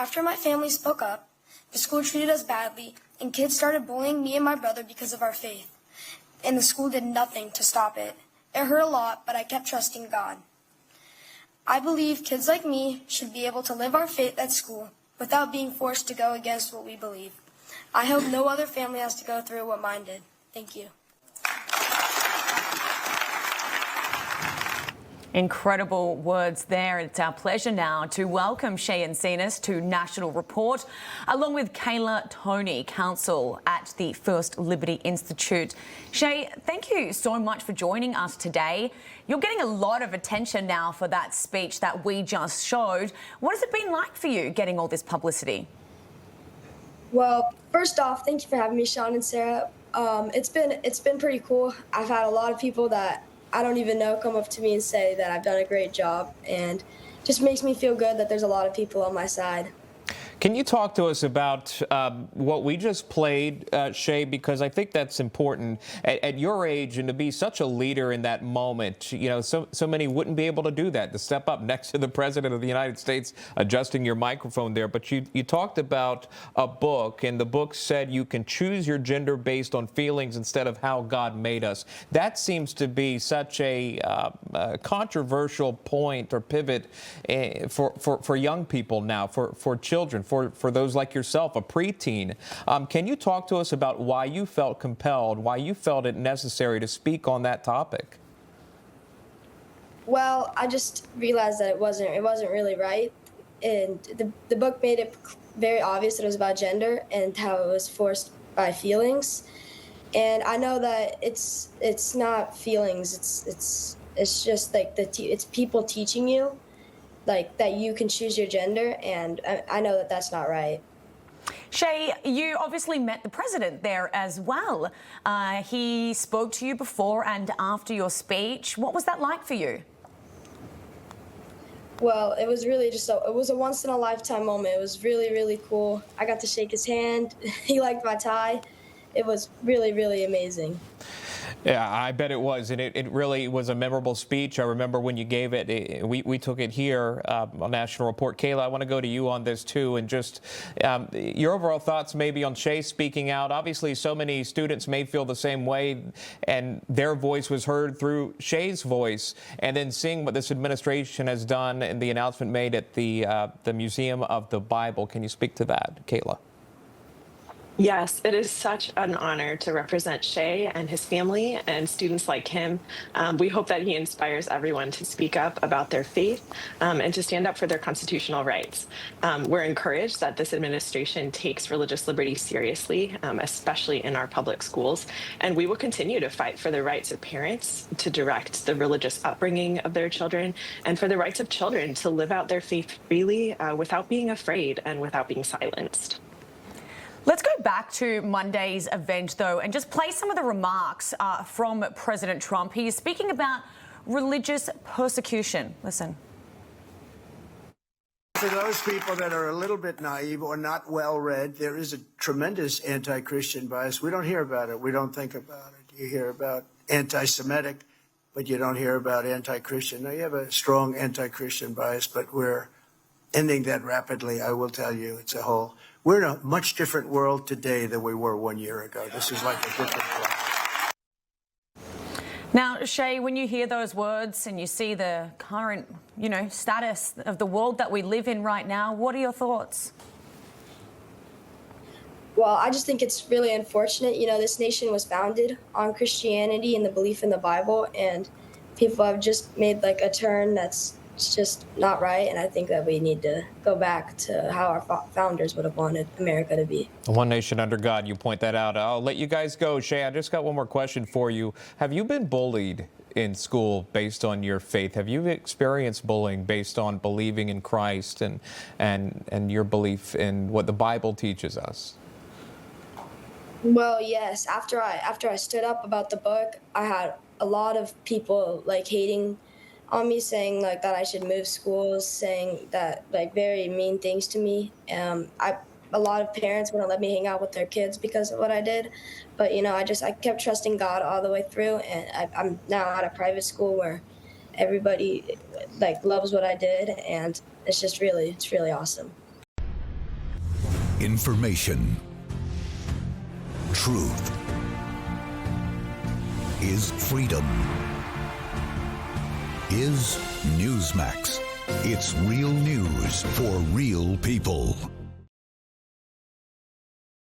After my family spoke up, the school treated us badly, and kids started bullying me and my brother because of our faith. And the school did nothing to stop it. It hurt a lot, but I kept trusting God. I believe kids like me should be able to live our faith at school without being forced to go against what we believe. I hope no other family has to go through what mine did. Thank you. Incredible words there. It's our pleasure now to welcome Shea Encinas to National Report, along with Kayla Toney, counsel at the First Liberty Institute. Shea, thank you so much for joining us today. You're getting a lot of attention now for that speech that we just showed. What has it been like for you getting all this publicity? Well, first off, thank you for having me, Sean and Sarah. It's been pretty cool. I've had a lot of people that I don't even know come up to me and say that I've done a great job, and just makes me feel good that there's a lot of people on my side. Can you talk to us about what we just played, Shea, because I think that's important at your age, and to be such a leader in that moment. You know, so many wouldn't be able to do that, to step up next to the President of the United States, adjusting your microphone there. But you talked about a book, and the book said you can choose your gender based on feelings instead of how God made us. That seems to be such a controversial point or pivot for young people now, for children, for those like yourself, a preteen. Can you talk to us about why you felt compelled, why you felt it necessary to speak on that topic? Well, I just realized that it wasn't really right, and the book made it very obvious that it was about gender and how it was forced by feelings. And I know that it's not feelings. It's just like it's people teaching you, like, that you can choose your gender, and I know that that's not right. Shea, you obviously met the president there as well. He spoke to you before and after your speech. What was that like for you? Well, it was really it was a once-in-a-lifetime moment. It was really, really cool. I got to shake his hand. He liked my tie. It was really, really amazing. Yeah, I bet it was, and it really was a memorable speech. I remember when you gave it, we took it here on National Report. Kayla, I want to go to you on this too, and just your overall thoughts maybe on Shea speaking out. Obviously, so many students may feel the same way, and their voice was heard through Shea's voice, and then seeing what this administration has done and the announcement made at the Museum of the Bible. Can you speak to that, Kayla? Yes, it is such an honor to represent Shea and his family and students like him. We hope that he inspires everyone to speak up about their faith and to stand up for their constitutional rights. We're encouraged that this administration takes religious liberty seriously, especially in our public schools, and we will continue to fight for the rights of parents to direct the religious upbringing of their children, and for the rights of children to live out their faith freely without being afraid and without being silenced. Let's go back to Monday's event, though, and just play some of the remarks from President Trump. He is speaking about religious persecution. Listen. For those people that are a little bit naive or not well-read, there is a tremendous anti-Christian bias. We don't hear about it. We don't think about it. You hear about anti-Semitic, but you don't hear about anti-Christian. Now, you have a strong anti-Christian bias, but we're ending that rapidly. I will tell you, it's a whole... We're in a much different world today than we were 1 year ago. This is like a different world. Now, Shea, when you hear those words and you see the current, status of the world that we live in right now, what are your thoughts? Well, I just think it's really unfortunate. This nation was founded on Christianity and the belief in the Bible, and people have just made like a turn that's just not right, and I think that we need to go back to how our founders would have wanted America to be. One nation under God, you point that out. I'll let you guys go. Shea, I just got one more question for you. Have you been bullied in school based on your faith? Have you experienced bullying based on believing in Christ and your belief in what the Bible teaches us? Well, yes. After I stood up about the book, I had a lot of people like hating on me, saying like that I should move schools, saying that like very mean things to me. A lot of parents wouldn't let me hang out with their kids because of what I did, but I kept trusting God all the way through, and I'm now at a private school where everybody like loves what I did, and it's really awesome. Information. Truth is freedom. Is Newsmax. It's real news for real people.